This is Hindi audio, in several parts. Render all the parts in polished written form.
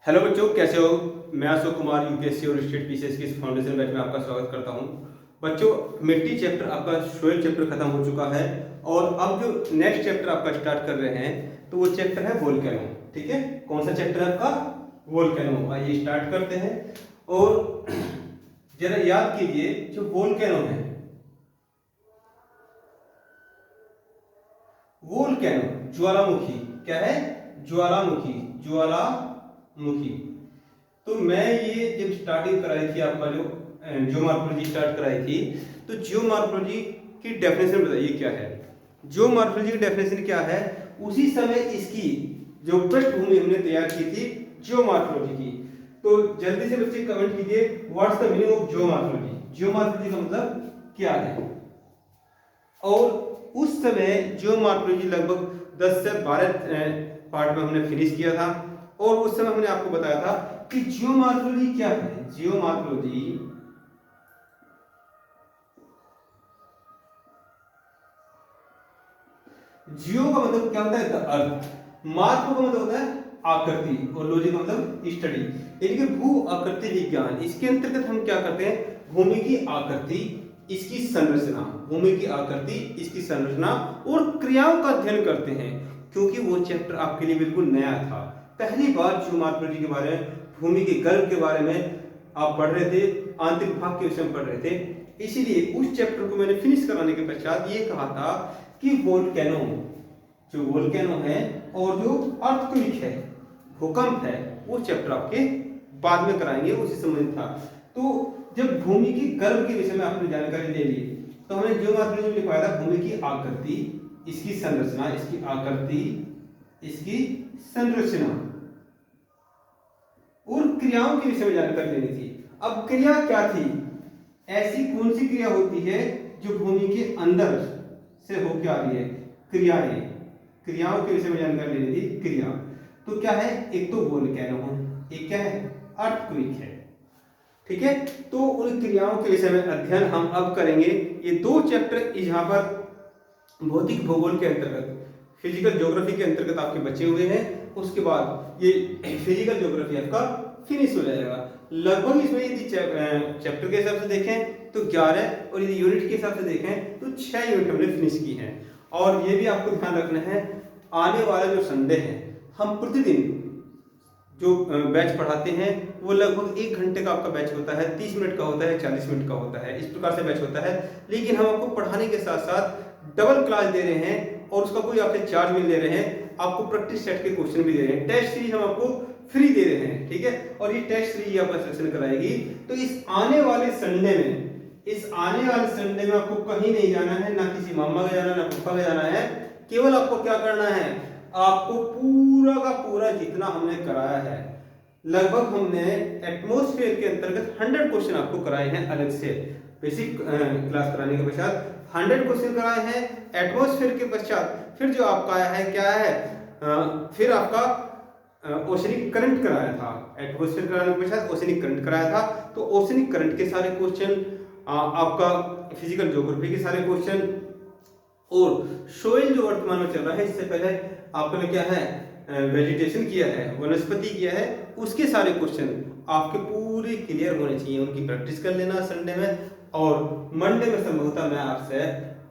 हेलो बच्चों, कैसे हो। मैं अशोक कुमार यूपीएससी और स्टेट पीसीएस की इस फाउंडेशन बैच में आपका स्वागत करता हूं। बच्चों, मिट्टी चैप्टर आपका सोयल चैप्टर खत्म हो चुका है और अब जो नेक्स्ट चैप्टर आपका स्टार्ट कर रहे हैं तो वो चैप्टर है वोल्केनो। ठीक है, कौन सा चैप्टर है आपका? वोल्केनो। आइए स्टार्ट करते हैं। और जरा याद कीजिए, जो वोल्केनो है, वोल्केनो ज्वालामुखी क्या है? ज्वालामुखी, ज्वालामुखी। तो मैं ये जब स्टार्टिंग कराई थी, आपका जो जियोमॉर्फोलॉजी स्टार्ट कराई थी, तो जियोमॉर्फोलॉजी की डेफिनेशन बताइए क्या है। जियोमॉर्फोलॉजी की डेफिनेशन क्या है? उसी समय इसकी जो पृष्ठभूमि हमने तैयार की थी जियोमॉर्फोलॉजी की। तो जल्दी से बच्चे कमेंट कीजिए, what's the meaning of geomorphology. Geomorphology का मतलब क्या है? और उस समय जियोमॉर्फोलॉजी लगभग 10 से 12 पार्ट में हमने फिनिश किया था। और उस समय हमने आपको बताया था कि जियोमॉर्फोलॉजी क्या है। जियोमॉर्फोलॉजी जियो का मतलब क्या होता है? The earth. मार्फो का मतलब होता है आकृति, और लॉजी का मतलब स्टडी, यानी कि भू आकृति विज्ञान। इसके अंतर्गत हम क्या करते हैं? भूमि की आकृति, इसकी संरचना, भूमि की आकृति, इसकी संरचना और क्रियाओं का अध्ययन करते हैं। क्योंकि वो चैप्टर आपके लिए बिल्कुल नया था, पहली बार जियोमॉर्फोलॉजी के बारे में, भूमि के गर्भ के बारे में आप पढ़ रहे थे, आंतरिक भाग के विषय में पढ़ रहे थे। इसीलिए उस चैप्टर को मैंने फिनिश कराने के पश्चात ये कहा था कि वोल्केनो, जो वोल्केनो है और जो अर्थक्वेक है, भूकंप है, वो चैप्टर आपके बाद में कराएंगे, उसी संबंधित था। तो जब भूमि की गर्भ के विषय में आपने जानकारी ले ली, तो हमने जियोमॉर्फोलॉजी में लिखवाया था भूमि की आकृति, इसकी संरचना, इसकी आकृति, इसकी संरचना और क्रियाओं के विषय में जानकारी लेनी थी। अब क्रिया क्या थी? ऐसी कौन सी क्रिया होती है जो भूमि के अंदर से होकर आ रही है? क्रियाएं, क्रियाओं के विषय में जानकारी लेनी थी। क्रिया तो क्या है? एक तो वोल्केनो है, एक क्या है? अर्थक्वेक है। ठीक है, तो उन क्रियाओं के विषय में अध्ययन हम अब करेंगे। ये दो चैप्टर यहाँ पर भौतिक भूगोल के अंतर्गत, फिजिकल ज्योग्राफी के अंतर्गत आपके बचे हुए हैं। उसके बाद ये फिजिकल ज्योग्राफी आपका फिनिश हो जाएगा। लगभग इसमें यदि चैप्टर के हिसाब से देखें तो 11, और यदि यूनिट के हिसाब से देखें तो 6 यूनिट हमने फिनिश की हैं। और ये भी आपको ध्यान रखना है, आने वाला जो संडे है, हम प्रतिदिन जो बैच पढ़ाते हैं वो लगभग 1 घंटे का आपका बैच होता है, 30 मिनट का होता है, 40 मिनट का होता है, इस प्रकार से बैच होता है। लेकिन हम आपको पढ़ाने के साथ साथ डबल क्लास दे रहे हैं और उसका कोई आपसे चार्ज भी ले रहे हैं, आपको प्रैक्टिस सेट के क्वेश्चन भी दे रहे हैं, टेस्ट सीरीज हम आपको फ्री दे रहे हैं। ठीक है, और ये टेस्ट सीरीज आपका सिलेक्शन कराएगी। तो इस आने वाले संडे में, आपको कहीं नहीं जाना है, ना किसी मामा का जाना, ना पापा का जाना है। केवल आपको क्या करना है? आपको पूरा का पूरा जितना हमने कराया है, लगभग हमने एटमॉस्फेयर के अंतर्गत 100 क्वेश्चन आपको कराए हैं अलग से। बेसिक क्लास कराने के पश्चात 100 क्वेश्चन कराए हैं। एटमॉस्फेयर के पश्चात फिर जो आपका आया है क्या है? फिर आपका ओशनिक करंट कराया था। एटमॉस्फेयर कराने के पश्चात ओशनिक करंट कराया था। तो ओशनिक करंट के सारे क्वेश्चन, आपका फिजिकल ज्योग्राफी के सारे क्वेश्चन, और सोइल जो वर्तमान में चल रहा है, इससे पहले आपने क्या है? वेजिटेशन किया है, वनस्पति किया है, उसके सारे क्वेश्चन आपके पूरे क्लियर होने चाहिए। उनकी प्रैक्टिस कर लेना संडे में, और मंडे में संभवतः मैं आपसे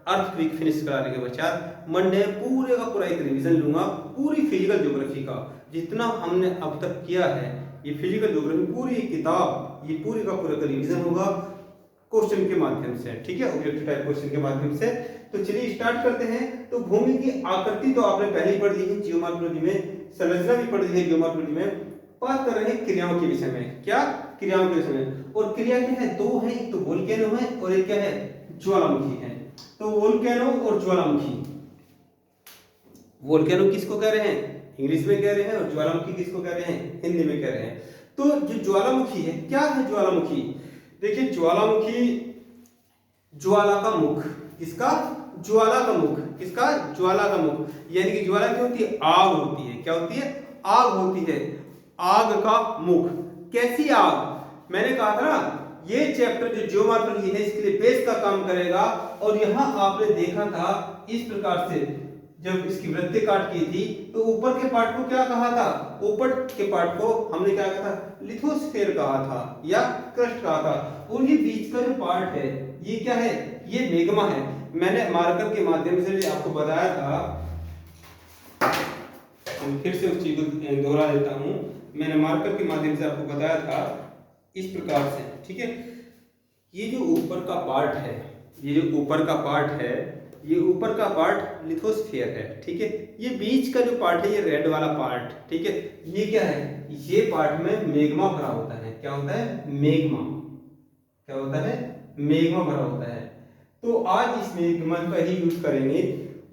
अर्थक्वेक फिनिश कराने के पश्चात मंडे पूरे का पूरा एक रिवीजन लूंगा, पूरी फिजिकल ज्योग्राफी का जितना हमने अब तक किया है। ये फिजिकल ज्योग्राफी पूरी किताब, ये पूरी का पूरा रिवीजन होगा क्वेश्चन के माध्यम से। ठीक है, ऑब्जेक्टिव टाइप क्वेश्चन के माध्यम से। तो चलिए स्टार्ट करते हैं। तो भूमि की आकृति तो आपने पहले ही पढ़ ली है जियोमॉर्फोलॉजी में, संरचना भी पढ़ ली है जियोमॉर्फोलॉजी में। बात कर रहे हैं क्रियाओं के विषय में। क्या? क्रियाओं के विषय में। और क्रिया क्या है? दो है, एक तो वोल्केनो है और एक क्या है? ज्वालामुखी है। तो वोल्केनो और ज्वालामुखी, वोल्केनो किसको कह रहे हैं? इंग्लिश में कह रहे हैं, और ज्वालामुखी किसको कह रहे हैं? हिंदी में कह रहे हैं। तो जो ज्वालामुखी है, क्या है ज्वालामुखी? देखिए, ज्वालामुखी, ज्वाला का मुख, किसका? ज्वाला का मुख, किसका? ज्वाला का मुख। यानी कि ज्वाला क्या होती है? आग होती है। क्या होती है? आग होती है। आग का मुख। कैसी आग? मैंने कहा था ना, ये चैप्टर जो जियोमॉर्फोलॉजी है इसके लिए बेस का काम करेगा। और यहां आपने देखा था इस प्रकार से जब इसकी वृत्तिकाट की थी तो ऊपर के पार्ट को क्या कहा था? ऊपर के पार्ट को हमने क्या कहा था? लिथोस्फीयर कहा था या क्रस्ट कहा था। और ये बीच का जो पार्ट है ये क्या है? ये मैग्मा है। मैंने मार्कर के माध्यम से भी आपको बताया था, फिर से उस चीज को दोहरा देता हूं। मैंने मार्कर के माध्यम से आपको बताया था इस प्रकार से, ठीक है। ये जो ऊपर का पार्ट है, ये जो ऊपर का पार्ट है, ये ऊपर का पार्ट लिथोस्फीयर है, ठीक है। ये बीच का जो पार्ट है, ये रेड वाला पार्ट, ठीक है, ये क्या है? ये पार्ट में मैग्मा भरा होता है। क्या होता है? मैग्मा। क्या होता है? मैग्मा भरा होता है। तो आज इस मैग्मा का ही यूज करेंगे।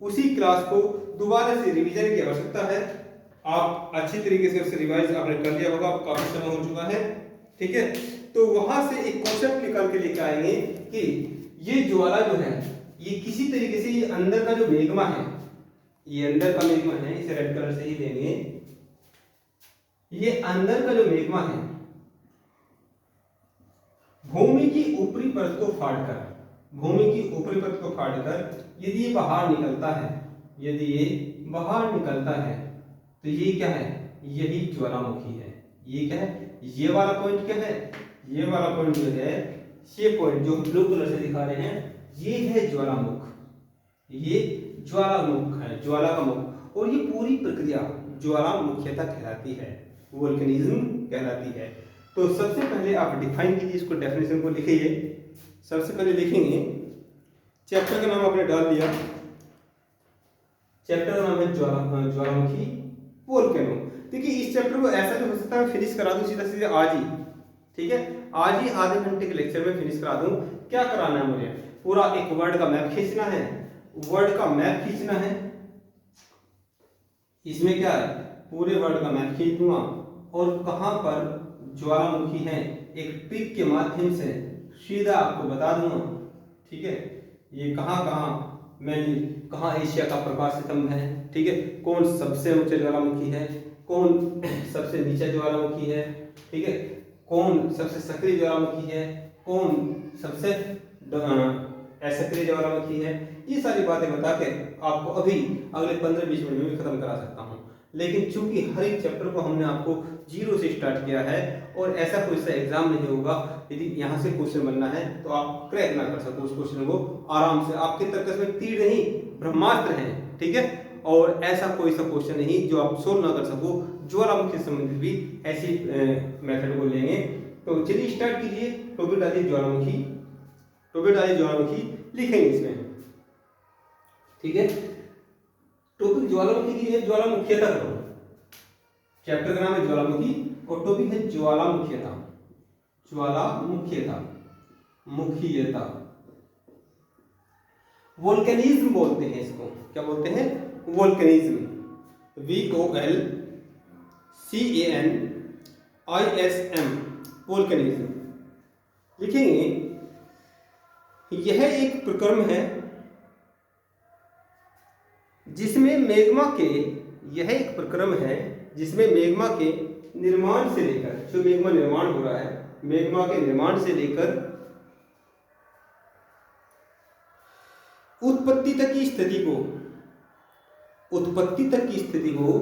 उसी क्लास को दोबारा से रिवीजन की आवश्यकता है। आप अच्छी तरीके से उसे रिवाइज आपने कर लिया होगा, काफी समय हो चुका है, ठीक है। तो वहां से एक कॉन्सेप्ट निकाल के लेके आएंगे कि ये ज्वाला जो है, ये किसी तरीके से, ये अंदर का जो मैग्मा है, ये अंदर का मैग्मा है, इसे रेड कलर से ही देंगे। ये अंदर का जो मैग्मा है, भूमि की ऊपरी परत को फाड़कर, भूमि की ऊपरी परत को फाड़कर यदि ये बाहर निकलता है, यदि ये बाहर निकलता है, तो ये क्या है? यही ज्वालामुखी है। ये क्या है? ये वाला पॉइंट क्या है? ये वाला पॉइंट जो है, ये पॉइंट जो ब्लू कलर से दिखा रहे हैं, ये है ज्वालामुख। ये ज्वालामुख है, ज्वाला का मुख। और ये पूरी प्रक्रिया ज्वालामुखीयता कहलाती है, वोल्केनिज्म कहलाती है। तो सबसे पहले आप डिफाइन कीजिए इसको, डेफिनेशन को लिखिए। सबसे पहले लिखेंगे, चैप्टर का नाम आपने डाल दिया, चैप्टर का नाम है ज्वालामुखी वोल्केनो। देखिए इस चैप्टर को ऐसा भी हो सकता है फिनिश करा दूं सीधा सीधा आज ही, ठीक है, आज ही आधे घंटे के लेक्चर में फिनिश करा दूं। क्या कराना है मुझे? पूरा एक वर्ड का मैप खींचना है, वर्ड का मैप खींचना है। इसमें क्या है? पूरे वर्ड का मैप खींच दूंगा और कहां पर ज्वालामुखी है एक पिक के माध्यम से सीधा आपको बता दूंगा, ठीक है। ये कहां कहां मैंने, कहां एशिया का प्रकाश स्तंभ है, ठीक है, कौन सबसे ऊंचे ज्वालामुखी है, कौन सबसे नीचा ज्वालामुखी है, ठीक है, कौन सबसे सक्रिय ज्वालामुखी है, कौन सबसे असक्रिय ज्वालामुखी है। ये सारी बातें बता के आपको अभी अगले 15-20 मिनट में भी खत्म करा सकता हूँ। लेकिन चूंकि हर एक चैप्टर को हमने आपको जीरो से स्टार्ट किया है और ऐसा कोई सा एग्जाम नहीं होगा, यदि यहाँ से क्वेश्चन बनना है तो आप क्रैक ना कर सको उस क्वेश्चन को आराम से, आपके तर्कस में तीर नहीं ब्रह्मास्त्र है, ठीक है। और ऐसा कोई सा क्वेश्चन नहीं जो आप सोल्व ना कर सको। ज्वालामुखी से संबंधित भी ऐसी मेथड को लेंगे। तो चलिए स्टार्ट कीजिए। टॉपिक डालिए ज्वालामुखी, टॉपिक डालिए ज्वालामुखी, लिखेंगे इसमें, ठीक है। टॉपिक ज्वालामुखी की है, ज्वालामुखीयता करो। चैप्टर का नाम है ज्वालामुखी और टॉपिक है ज्वालामुखीयता, ज्वालामुखीयता, मुखीयता। वोल्केनिज्म बोलते हैं इसको। क्या बोलते हैं? वोल्केनिज्म। VOLCANISM, वोल्केनिज्म लिखेंगे। यह एक प्रक्रम है जिसमें मैग्मा के, यह एक प्रक्रम है जिसमें मैग्मा के निर्माण से लेकर, जो मैग्मा निर्माण हो रहा है, मैग्मा के निर्माण से लेकर उत्पत्ति तक की स्थिति को, उत्पत्ति तक की स्थिति को,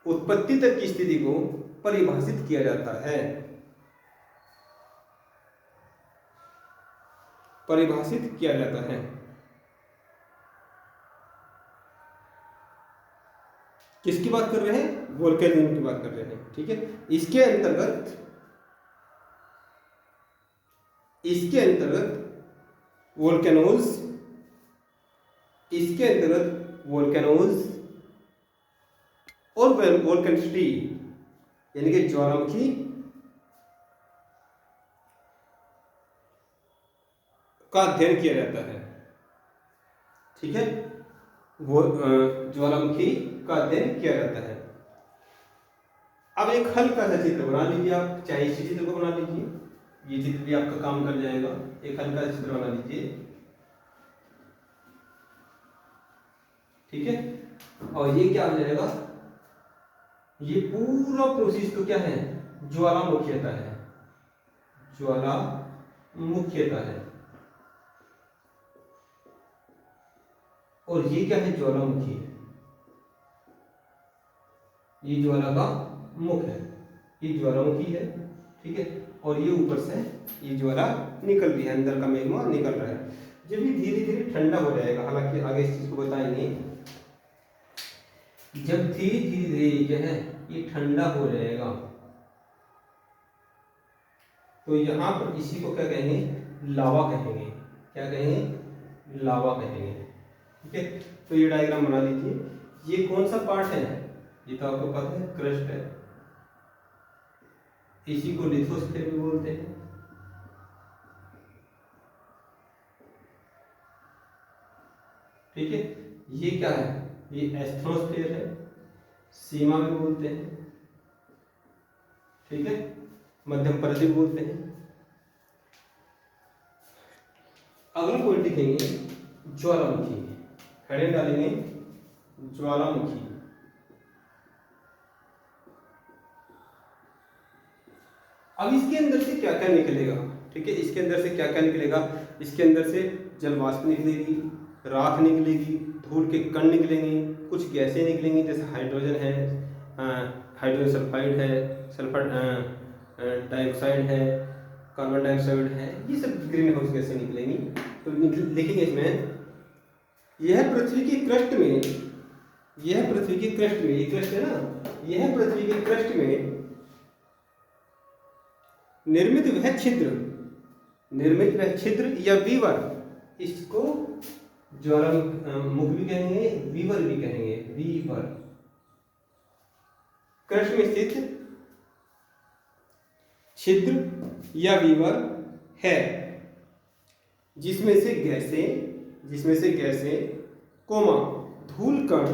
उत्पत्ति तक की स्थिति को परिभाषित किया जाता है, परिभाषित किया जाता है। किसकी बात कर रहे हैं? वोल्केनिज्म की बात कर रहे हैं, ठीक है। इसके अंतर्गत, इसके अंतर्गत वोल्केनोज, इसके अंतर्गत वोल्केनोज और वोल्केनिटी यानी कि ज्वालामुखी का अध्ययन किया जाता है, ठीक है। वो ज्वालामुखी का अध्ययन किया जाता है। अब एक हल्का सा चित्र बना लीजिए आप, चाहे इसी चित्र को बना लीजिए, ये चित्र भी आपका काम कर जाएगा। एक हल्का सा चित्र बना लीजिए, ठीक है। और ये क्या हो जाएगा? ये पूरा प्रोसेस तो क्या है? ज्वालामुखीयता है, ज्वालामुखीयता है। और ये क्या है, ज्वालामुखी है। ये ज्वाला का मुख है, ये ज्वालामुखी है, ठीक है। और ये ऊपर से ये ज्वाला निकल रही है, अंदर का मैग्मा निकल रहा है। जब ये धीरे धीरे ठंडा हो जाएगा, हालांकि आगे इस चीज को बताएंगे, जब धीरे धीरे क्या है ये ठंडा हो जाएगा तो यहाँ पर इसी को क्या कहेंगे, लावा कहेंगे। क्या कहेंगे, लावा कहेंगे, ठीक है। तो ये डायग्राम बना लीजिए। ये कौन सा पार्ट है, ये तो आपको पता है, क्रस्ट है। इसी को लिथोस्फीयर भी बोलते हैं, ठीक है। ये क्या है, ये एस्थ्रोस्फीयर है, सीमा भी बोलते हैं, ठीक है। मध्यम परत भी बोलते हैं। अगला पॉइंट लिखेंगे ज्वालामुखी, हेडिंग डालेंगे ज्वालामुखी। अब इसके अंदर से क्या क्या निकलेगा, ठीक है। इसके अंदर से क्या क्या निकलेगा, इसके अंदर से जल वाष्प निकलेगी, राख निकलेगी, धूल के कण निकलेंगे, कुछ गैसें निकलेंगी जैसे हाइड्रोजन है, हाइड्रोजन सल्फाइड है, सल्फर डाइऑक्साइड है, कार्बन डाइऑक्साइड है, ये सब ग्रीन हाउस गैसें निकलेंगी। तो लिखेंगे इसमें, यह पृथ्वी की क्रस्ट में, यह पृथ्वी की क्रस्ट में, ये क्रस्ट है ना, यह पृथ्वी के क्रस्ट में निर्मित वह छिद्र, निर्मित वह छिद्र या वीवर, इसको ज्वालामुख भी कहेंगे, वीवर भी कहेंगे, वीवर। क्रस्ट में स्थित छिद्र या वीवर है जिसमें से गैसें कोमा धूल कण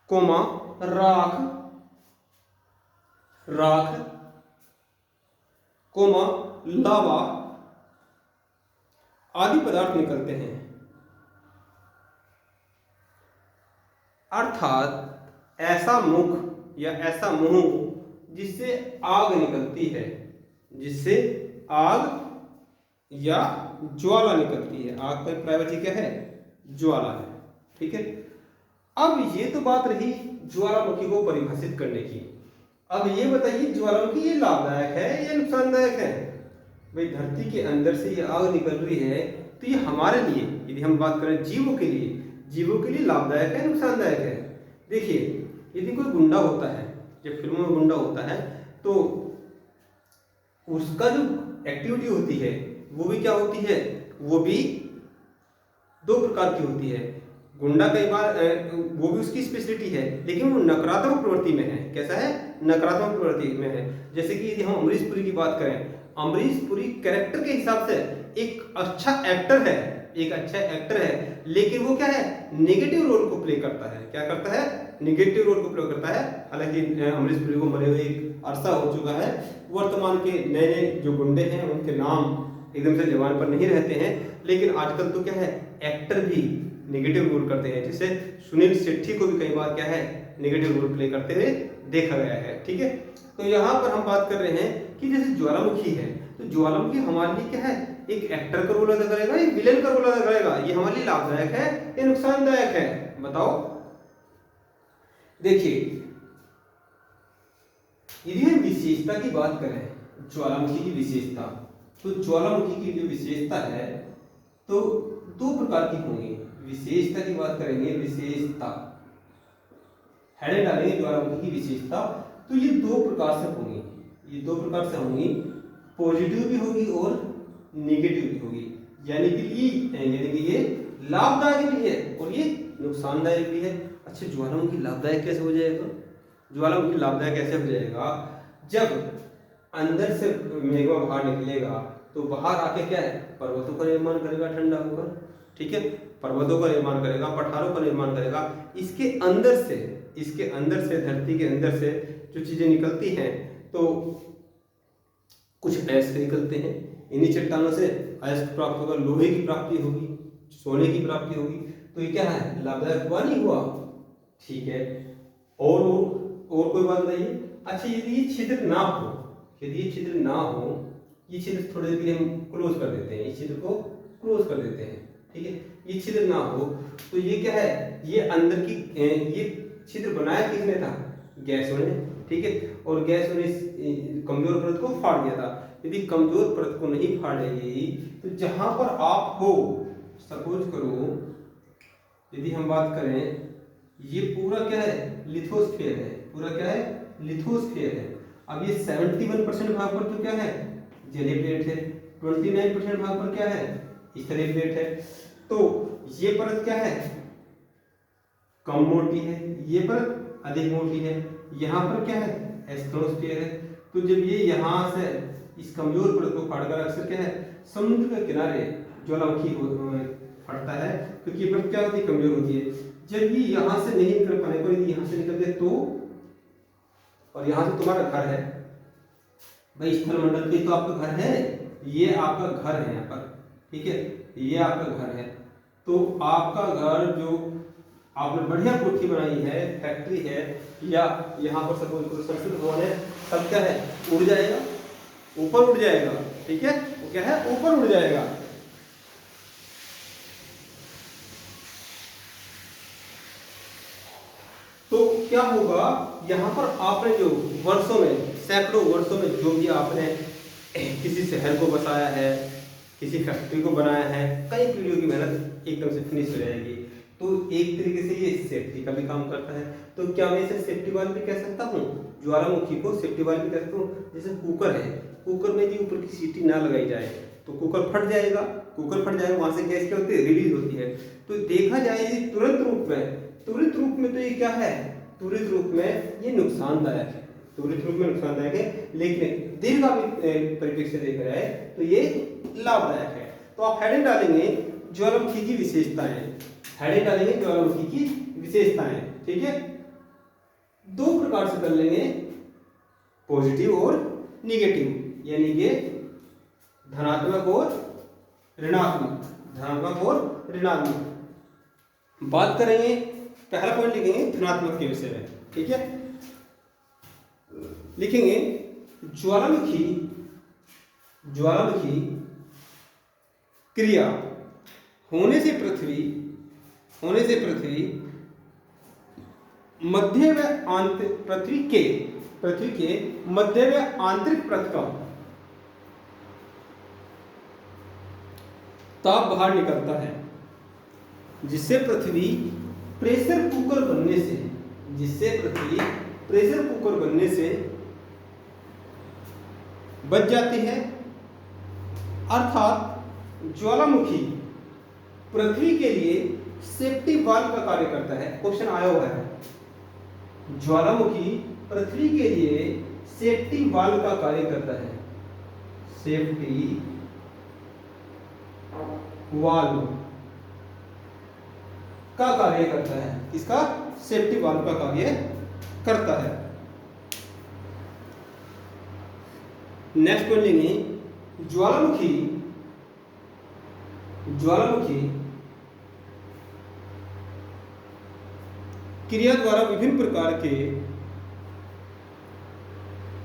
कोमा राख कोमा लावा आदि पदार्थ निकलते हैं। अर्थात ऐसा मुख या ऐसा मुंह जिससे आग निकलती है, जिससे आग या ज्वाला निकलती है। आग का प्रायवाची क्या है, ज्वाला है, ठीक है। अब ये तो बात रही ज्वालामुखी को परिभाषित करने की। अब ये बताइए ज्वालामुखी ये लाभदायक है या नुकसानदायक है। भाई धरती के अंदर से ये आग निकल रही है तो ये हमारे लिए, यदि हम बात करें जीवों के लिए लाभदायक है, नुकसानदायक है। देखिए यदि कोई गुंडा होता है, जब फिल्मों में गुंडा होता है तो उसका जो एक्टिविटी होती है वो भी क्या होती है, वो भी दो प्रकार की होती है। गुंडा कई बार वो भी उसकी स्पेशलिटी है, लेकिन वो नकारात्मक प्रवृत्ति में है। कैसा है, नकारात्मक प्रवृत्ति में है। जैसे कि यदि हम अमरीश पुरी की बात करें, अमरीश पुरी कैरेक्टर के हिसाब से एक अच्छा एक्टर है, लेकिन वो क्या है, नेगेटिव रोल को प्ले करता है। क्या करता है, नेगेटिव रोल को प्ले करता है। हालांकि अमरीश पुरी को मरे हुए एक अरसा हो चुका है। वर्तमान के नए नए जो गुंडे हैं उनके नाम एकदम से जबान पर नहीं रहते हैं, लेकिन आजकल तो क्या है, एक्टर भी नेगेटिव रोल करते हैं। जैसे सुनील शेट्टी को भी कई बार क्या है, नेगेटिव रोल प्ले करते हुए देखा गया है, ठीक है। तो यहाँ पर हम बात कर रहे हैं कि जैसे ज्वालामुखी है, तो ज्वालामुखी हमारे लिए क्या है, एक एक्टर का रोल अदा करेगा, एक विलेन का रोल अदा करेगा। ये हमारे लिए लाभदायक है या नुकसानदायक है, बताओ। देखिए यदि हम विशेषता की बात करें, ज्वालामुखी की विशेषता, तो ज्वालामुखी की जो विशेषता है तो दो प्रकार की होंगी। विशेषता की बात करेंगे, विशेषता हेडिंग डालेंगे ज्वालामुखी की विशेषता, तो ये दो प्रकार से होंगी, पॉजिटिव भी होगी और नेगेटिव भी होगी। यानी कि ये लाभदायक भी है और ये नुकसानदायक भी है। अच्छा ज्वालामुखी लाभदायक कैसे हो जाएगा, ज्वालामुखी लाभदायक कैसे हो जाएगा, जब अंदर से मेघमा बाहर निकलेगा तो बाहर आके क्या है, पर्वतों का निर्माण करेगा ठंडा होकर, ठीक है। पर्वतों का निर्माण करेगा, पठारों का निर्माण करेगा। इसके अंदर से धरती के अंदर से जो चीजें निकलती हैं, तो कुछ अयस्क निकलते हैं। इन्हीं चट्टानों से अयस्क प्राप्त होगा, लोहे की प्राप्ति होगी, सोने की प्राप्ति होगी। तो ये क्या है, लाभदायक हुआ नहीं हुआ, ठीक है। और कोई बात बताइए। अच्छा यदि ये छिद्र ना हो, ये छिद्र थोड़ी देर के लिए हम क्लोज कर देते हैं, इस छिद्र को क्लोज कर देते हैं, ठीक है, ये छिद्र ना हो तो ये क्या है, ये अंदर की ये छिद्र बनाया किसने था, गैसों ने, ठीक है, और गैसों ने इस कमजोर परत को फाड़ दिया था। यदि कमजोर परत को नहीं फाड़ेगी तो जहां पर आप हो, सपोज करो यदि हम बात करें, ये पूरा क्या है, लिथोस्फीयर है, पूरा क्या है, लिथोस्फीयर है। अब ये 71% भाग पर तो क्या है, जलीय प्लेट है, 29% भाग पर क्या है, स्तरीय प्लेट है। तो ये परत क्या है, कम मोटी है, ये परत अधिक मोटी है, यहाँ पर क्या है, एस्ट्रोस्फीयर है। तो जब ये यहाँ से इस कमजोर परत को फाड़कर अक्सर क्या है, समुद्र के किनारे ज्वालामुखी फटता है, क्योंकि ये परत क्या होती है, कमजोर होती है। जब ये यहाँ से नहीं निकल पाने पर, यदि यहाँ से निकल जाए तो, और यहाँ से तुम्हारा घर है भाई, स्थल मंडल पे तो आपका घर है, ये आपका घर है यहाँ पर, ठीक है, ये आपका घर है। तो आपका घर जो आपने बढ़िया कोठी बनाई है, फैक्ट्री है, या यहाँ पर सपोज संस्कृत भवन है, सब क्या है, उड़ जाएगा, ऊपर उड़ जाएगा, ठीक है, वो क्या है, ऊपर उड़ जाएगा। तो क्या होगा, यहाँ पर आपने जो वर्षों में, सैकड़ों वर्षों में जो भी आपने किसी शहर को बसाया है, किसी फैक्ट्री को बनाया है, कई पीढ़ियों की मेहनत एकदम से फिनिश हो जाएगी। तो एक तरीके से ये सेफ्टी का भी काम करता है। तो क्या मैं इसे सेफ्टी वाल्व भी कह सकता हूँ, ज्वालामुखी को सेफ्टी वाल्व भी कह सकता हूँ। जैसे कुकर है, कुकर में यदि ऊपर की सीटी ना लगाई जाए तो कुकर फट जाएगा, कुकर फट जाएगा, वहां से गैस क्या होती है, रिलीज होती है। तो देखा जाए यदि तुरंत रूप में तो ये क्या है, त्वरित रूप में ये नुकसानदायक है, त्वरित रूप में नुकसानदायक है, लेकिन दीर्घकालिक परिप्रेक्ष्य से देखा जाए तो ये लाभदायक है। तो आप हेडिंग डालेंगे ज्वालामुखी की विशेषताएं, हेडिंग डालेंगे ज्वालामुखी की विशेषताएं, ठीक है। दो प्रकार से कर लेंगे, पॉजिटिव और निगेटिव, यानी कि धनात्मक और ऋणात्मक, धनात्मक और ऋणात्मक। बात करेंगे, पहला पॉइंट लिखेंगे धनात्मक के विषय में, ठीक है, लिखेंगे ज्वालामुखी क्रिया होने से पृथ्वी मध्य व आंतरिक, पृथ्वी के मध्य व आंतरिक परत का ताप बाहर निकलता है, जिससे पृथ्वी प्रेशर कुकर बनने से बच जाती है। अर्थात ज्वालामुखी पृथ्वी के लिए सेफ्टी वाल्व का कार्य करता है। क्वेश्चन आया हुआ है, ज्वालामुखी पृथ्वी के लिए सेफ्टी वाल्व का कार्य करता है, सेफ्टी वाल्व का कार्य करता है, इसका सेफ्टी वाल्व का कार्य करता है। नेक्स्ट पॉइंट लेंगे, ज्वालामुखी क्रिया द्वारा विभिन्न प्रकार के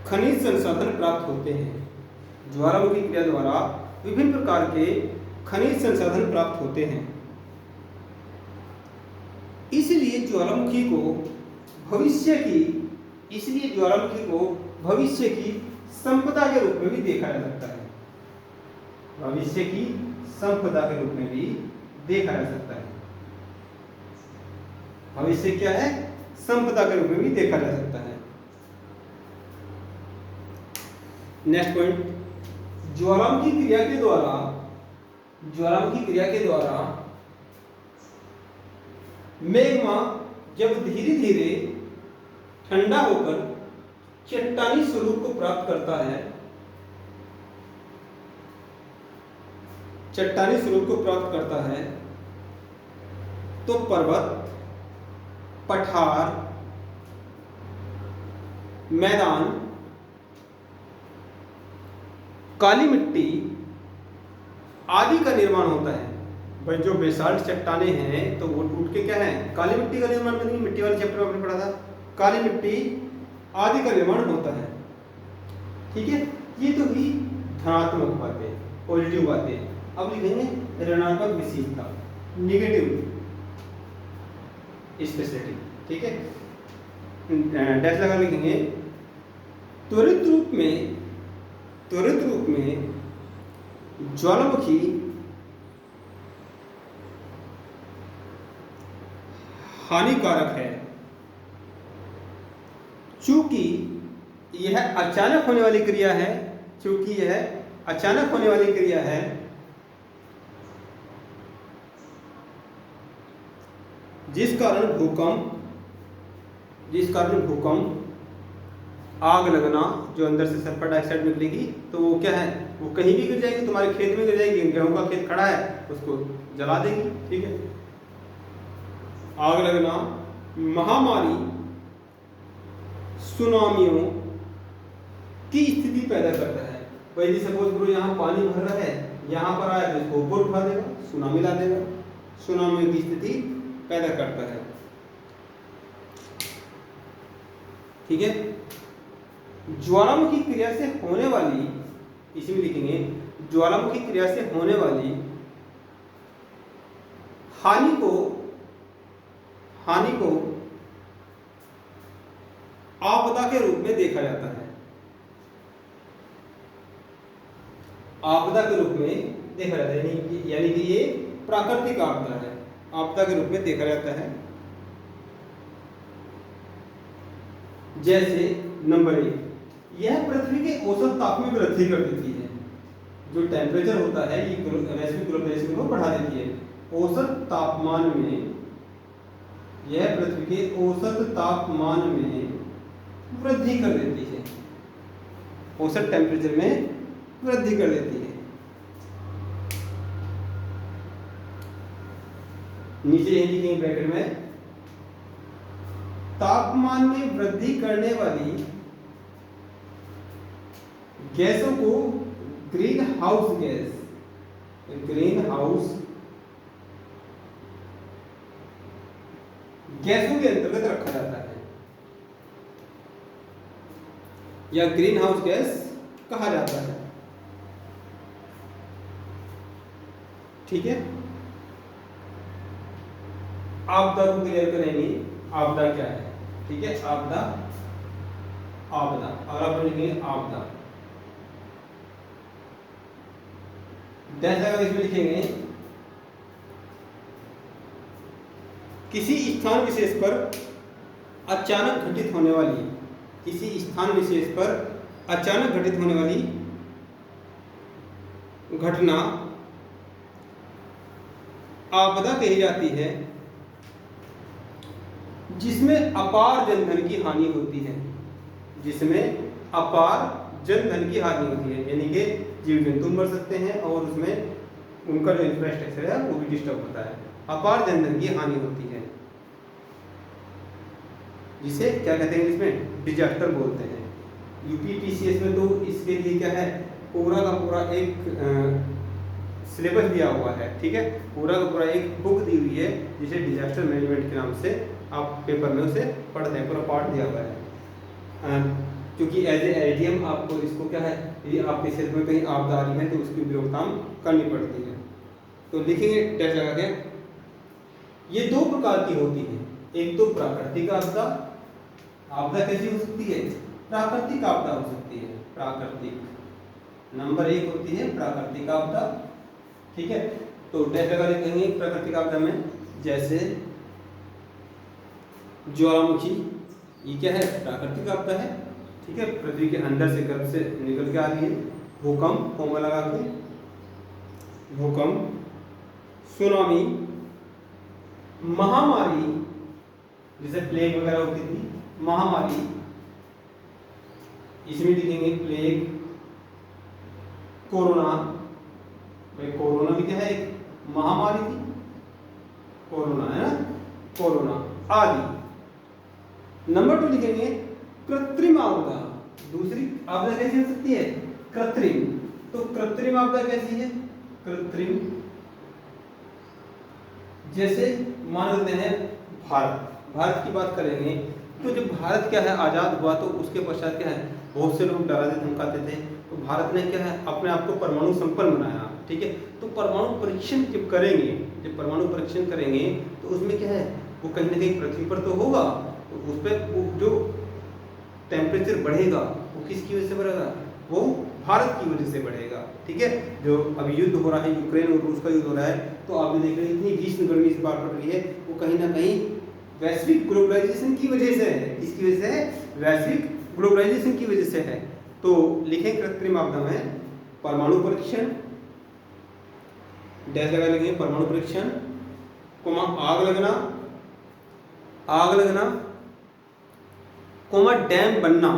खनिज संसाधन प्राप्त होते हैं। ज्वालामुखी क्रिया द्वारा विभिन्न प्रकार के खनिज संसाधन प्राप्त होते हैं। इसलिए ज्वालामुखी को भविष्य की संपदा के रूप में भी देखा जा सकता है, भविष्य की संपदा के रूप में भी देखा जा सकता है। भविष्य क्या है, संपदा के रूप में भी देखा जा सकता है। नेक्स्ट पॉइंट, ज्वालामुखी क्रिया के द्वारा मैग्मा जब धीरे धीरे ठंडा होकर चट्टानी स्वरूप को प्राप्त करता है, तो पर्वत, पठार, मैदान, काली मिट्टी आदि का निर्माण होता है। भाई जो बेसाल्ट चट्टाने हैं तो वो टूट के क्या है, काली मिट्टी का निर्माण करेंगे। मिट्टी वाले चैप्टर में आपने पढ़ा था, काली मिट्टी आदि का निर्माण होता है, ठीक है। ये तो हुई धनात्मक बातें, पॉजिटिव बातें। अब लिखेंगे ऋणात्मक विशेषता, निगेटिव स्पेशलिटी, ठीक है। डैश लगा लिखेंगे। त्वरित रूप में ज्वालामुखी हानिकारक है चूंकि यह अचानक होने वाली क्रिया है, जिस कारण भूकंप, आग लगना, जो अंदर से सल्फर डाइऑक्साइड निकलेगी तो वो क्या है, वो कहीं भी गिर जाएगी, तुम्हारे खेत में गिर जाएगी, गेहूं का खेत खड़ा है उसको जला देगी, ठीक है। आग लगना, महामारी, सुनामियों की स्थिति पैदा करता है। भाई सपोज करो यहाँ पानी भर रहा है, यहाँ पर आया तो इसको ऊपर उठा देगा, सुनामी ला देगा, सुनामियों की स्थिति पैदा करता है, ठीक है। ज्वालामुखी क्रिया से होने वाली, इसमें लिखेंगे ज्वालामुखी क्रिया से होने वाली हानि को आपदा के रूप में देखा जाता है। आपदा के रूप में देखा जाता है, यानी कि ये प्राकृतिक आपदा है, आपदा के रूप में देखा जाता है। जैसे नंबर 1, यह पृथ्वी के औसत तापमान में वृद्धि कर देती है। जो टेम्परेचर होता है ये वैश्विक ग्लोबलाइजेशन को बढ़ा देती है। औसत तापमान में, यह पृथ्वी के औसत तापमान में वृद्धि कर देती है, औसत टेम्परेचर में वृद्धि कर देती है। नीचे ये लिखेंगे ब्रैकेट में, तापमान में वृद्धि करने वाली गैसों को ग्रीन हाउस गैसों के अंतर्गत रखा जाता है या ग्रीन हाउस गैस कहा जाता है, ठीक है। आपदा को क्लियर करेंगे, आपदा क्या है, ठीक है। आपदा और आप लिखेंगे आपदा, जैसा इसमें लिखेंगे किसी स्थान विशेष पर अचानक घटित होने वाली, घटना आपदा कही जाती है जिसमें अपार जनधन की हानि होती है, यानी कि जीव जंतु मर सकते हैं और उसमें उनका जो इंफ्रास्ट्रक्चर है वो भी डिस्टर्ब होता है। अपार जनधन की हानि होती है, जिसे क्या कहते हैं, इसमें डिजास्टर बोलते हैं। यूपीपीसीएस में तो इसके लिए क्या है, पूरा का पूरा एक सिलेबस दिया हुआ है, ठीक है। पूरा का पूरा एक बुक दी हुई है जिसे डिजास्टर मैनेजमेंट के नाम से आप पेपर में उसे पढ़ते हैं, पूरा पार्ट दिया हुआ है। क्योंकि एज ए एडीएम आपको इसको क्या है, यदि आपके क्षेत्र में कहीं आपदा आ रही है तो उसकी भी रोकथाम करनी पड़ती है। तो लिखेंगे डैश लगा के, ये 2 प्रकार की होती है। एक तो प्राकृतिक आपदा कैसी हो सकती है, प्राकृतिक आपदा हो सकती है, प्राकृतिक। नंबर 1 होती है प्राकृतिक आपदा, ठीक है। तो डैश लगा लिखेंगे प्राकृतिक आपदा में, जैसे ज्वालामुखी, ये क्या है, प्राकृतिक आपदा है, ठीक है, पृथ्वी के अंदर से गर्भ से निकल के आ रही है। भूकंप, कोमा लगा के, भूकंप, सुनामी, महामारी, जैसे प्लेग वगैरह होती थी, महामारी, इसमें लिखेंगे प्लेग, कोरोना, भाई कोरोना भी क्या है, एक महामारी थी, कोरोना है ना, कोरोना आदि। नंबर 2 लिखेंगे कृत्रिम आपदा। दूसरी आपदा कैसी हो सकती है, कृत्रिम। तो कृत्रिम आपदा कैसी है, कृत्रिम, जैसे मान लेते हैं भारत की बात करेंगे तो जब भारत क्या है आजाद हुआ तो उसके पश्चात क्या है, बहुत से लोग डराते धमकाते थे, तो भारत ने क्या है अपने आप को परमाणु संपन्न बनाया। ठीक है। तो परमाणु परीक्षण जब करेंगे, जब परमाणु परीक्षण करेंगे तो उसमें क्या है, वो कहीं ना कहीं पृथ्वी पर तो होगा, तो उस पर जो टेम्परेचर बढ़ेगा वो किसकी वजह से बढ़ेगा, वो भारत की वजह से बढ़ेगा, ठीक है। जो अभी युद्ध हो रहा है, यूक्रेन और रूस का युद्ध हो रहा है, तो आपने देख रहे हैं इतनी भीषण गर्मी इस बार पड़ रही है, वो कहीं ना कहीं वैश्विक ग्लोबलाइजेशन की वजह से है। किसकी वजह से है, वैश्विक ग्लोबलाइजेशन की वजह से है। तो लिखें कृत्रिम आपदा में परमाणु परीक्षण, डैश लगा लेंगे, परमाणु परीक्षण कोमा आग लगना, आग लगना कोमा डैम बनना,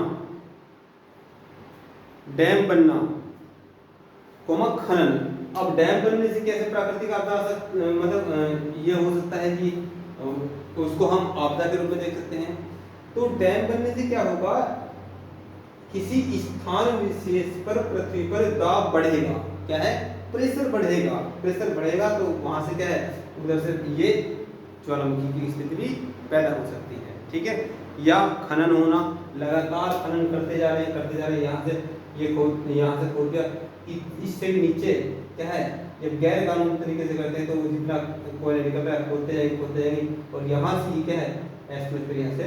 डैम बनना कोमा खनन। अब डैम बनने से कैसे प्राकृतिक आपदा मतलब ये हो सकता है कि उसको हम आपदा के रूप में देख सकते हैं। तो डैम बनने से क्या होगा, किसी स्थान विशेष पर पृथ्वी पर दाब बढ़ेगा, क्या है, प्रेशर बढ़ेगा, प्रेशर बढ़ेगा तो वहां से क्या है, उधर से ये ज्वालामुखी की स्थिति भी पैदा हो सकती है, ठीक है। या खनन होना, लगातार खनन करते जा रहे हैं, करते जा रहे हैं, यहाँ से ये खोद, यहाँ से खोद दिया, इससे भी नीचे क्या है, जब गैर कानूनी तरीके से करते हैं तो वो जितना कोयला निकल रहा है खोदते जाएंगे और यहाँ से क्या है, एटमॉस्फेयर यहाँ से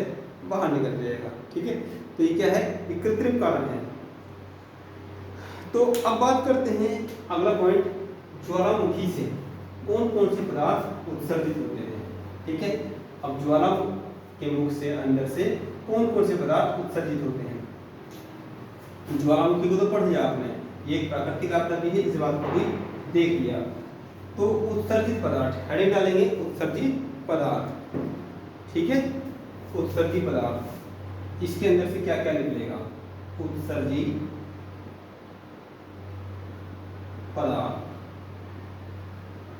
बाहर निकल जाएगा, ठीक है। तो ये क्या है, ये कृत्रिम कारण है। तो अब बात करते हैं अगला पॉइंट, ज्वालामुखी से कौन कौन से पदार्थ उत्सर्जित होते हैं, ठीक है। अब ज्वाला के मुख से अंदर से कौन कौन से पदार्थ उत्सर्जित होते हैं। ज्वालामुखी को तो पढ़ लिया आपने, ये एक प्राकृतिक आपदा भी है, इस बात को भी देख लिया। तो उत्सर्जित पदार्थ हेडिंग डालेंगे, उत्सर्जित पदार्थ, ठीक है, उत्सर्जित पदार्थ। इसके अंदर से क्या क्या निकलेगा, उत्सर्जित पदार्थ।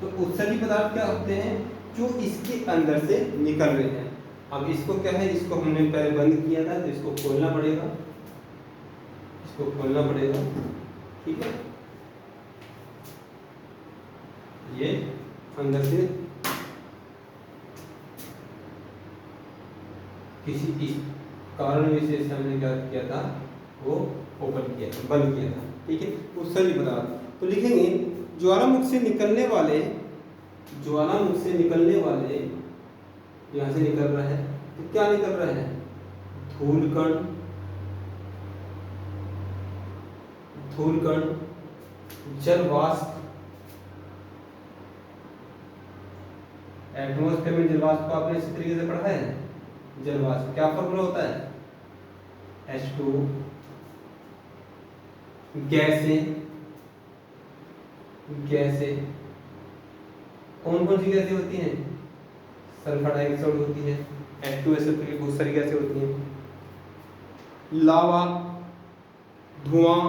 तो उत्सर्जित पदार्थ क्या होते हैं, जो इसके अंदर से निकल रहे हैं। अब इसको क्या है, इसको हमने पहले बंद किया था, तो इसको खोलना पड़ेगा, इसको खोलना पड़ेगा, ठीक है। ये अंदर से किसी इस कारण विशेष से हमने क्या किया था, वो ओपन किया था, बंद किया था, ठीक है। उत्सर्जित पदार्थ तो लिखेंगे ज्वालामुख से निकलने वाले, ज्वालामुख से निकलने वाले, यहाँ से निकल रहा है तो क्या निकल रहा है, धूलकण, धूलकण, जल वाष्प, एटमॉस्फेयर में जल वाष्प को आपने इसी तरीके से पढ़ा है। जल वाष्प क्या फॉर्मूला होता है, H2, गैसें, गैसें कौन कौन सी गैसें होती हैं, सल्फर डाइऑक्साइड होती है, H2SO3 की बहुत सारी गैसें होती हैं, लावा, धुआं,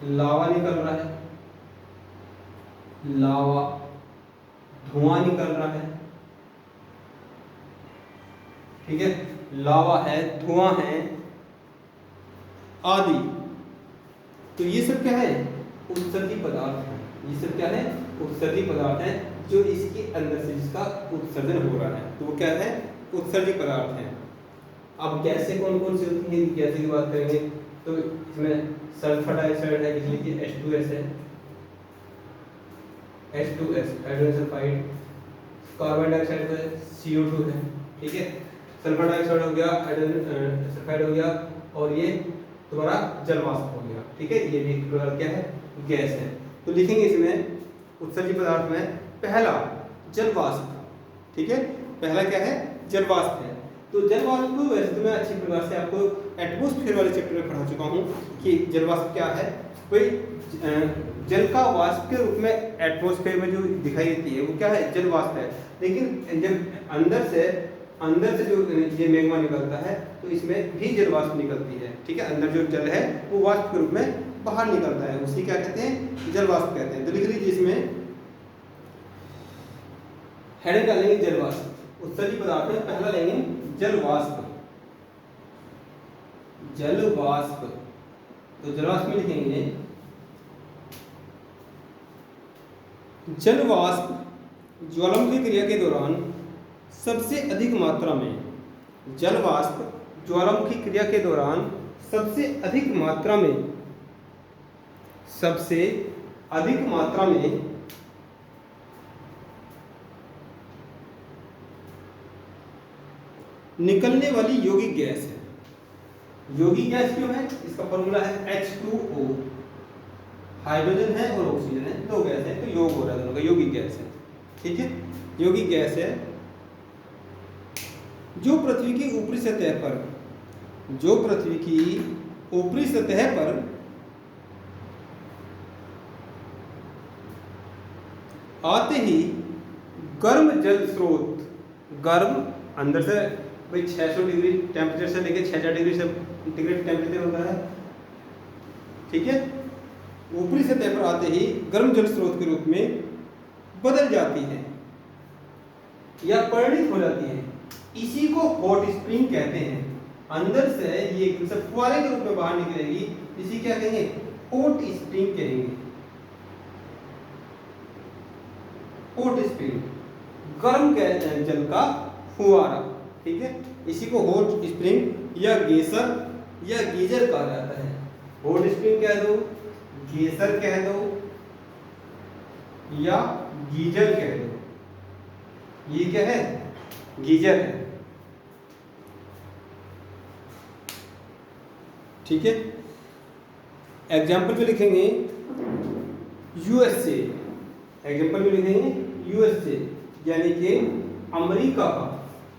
लावा निकल रहा है, लावा, धुआं निकल रहा है, ठीक है, लावा है, धुआं है आदि। तो ये सब क्या है, उत्सर्जित पदार्थ है। ये सब क्या है, उत्सर्जित पदार्थ है, जो इसके अंदर से जिसका उत्सर्जन हो रहा है, तो वो क्या है, उत्सर्जित पदार्थ है। अब गैसें कौन कौन सी होती हैं, गैसें की बात करेंगे तो इसमें सल्फर डाइऑक्साइड है, लिखिए H2S है, H2S hydrogen sulphide, carbon dioxide है, CO2 है, ठीक है। सल्फर डाइऑक्साइड हो गया, हाइड्रोजन सल्फाइड हो गया, और ये तुम्हारा जल वाष्प हो गया, ठीक है। ये भी एक प्रकार क्या है, गैस है। तो लिखेंगे इसमें उत्सर्जित पदार्थ में पहला जल वाष्प, ठीक है, पहला क्या है, जल वाष्प है। तो जल वाष्प को वैसे तो मैं अच्छी प्रकार से आपको एटमॉस्फेयर वाले चैप्टर में पढ़ा चुका हूँ कि जल वाष्प क्या है। भाई जल का वाष्प के रूप में एटमॉस्फेयर में जो दिखाई देती है वो क्या है, जल वाष्प है। लेकिन जब अंदर से जो ये मैग्मा निकलता है तो इसमें भी जल वाष्प निकलती है, ठीक है। अंदर जो जल है वो वाष्प के रूप में बाहर निकलता है, उसी क्या कहते हैं, जल वाष्प कहते हैं। तो लिख लीजिए इसमें हेडिंग डालेंगे जल वाष्प। उत्सर्जित पदार्थ में पहला लेंगे जल वाष्प, जल वाष्प। तो जल वाष्प में लिखेंगे जल वाष्प ज्वालामुखी क्रिया के दौरान सबसे अधिक मात्रा में, जल वाष्प ज्वालामुखी क्रिया के दौरान सबसे अधिक मात्रा में सबसे अधिक मात्रा में निकलने वाली यौगिक गैस है। यौगिक गैस क्यों है? इसका फॉर्मूला है H2O। हाइड्रोजन है और ऑक्सीजन है, दो गैस है, तो योग हो रहा है दोनों का, यौगिक गैस है। ठीक है, यौगिक गैस है जो पृथ्वी की ऊपरी सतह पर, जो पृथ्वी की ऊपरी सतह पर आते ही गर्म जल स्रोत, गर्म अंदर से भाई 600 डिग्री टेम्परेचर से लेके 6000 डिग्री सेंटीग्रेड टेम्परेचर होता है। ठीक है, ऊपरी सतह पर आते ही गर्म जल स्रोत के रूप में बदल जाती है या परिणित हो जाती है। इसी को हॉट स्प्रिंग कहते हैं। अंदर से ये फुहारे के रूप में बाहर निकलेगी, इसी क्या कहेंगे? हॉट स्प्रिंग कहेंगे। हॉट स्प्रिंग, गर्म जल का फुहारा। ठीक है, इसी को हॉट स्प्रिंग या गीजर या गीजर कहा जाता है। हॉट स्प्रिंग कह दो, गीजर कह दो या गीजर कह दो। ये क्या है? गीजर है। ठीक है, एग्जाम्पल में लिखेंगे यूएसए, एग्जाम्पल में लिखेंगे यूएसए यानी कि अमेरिका का।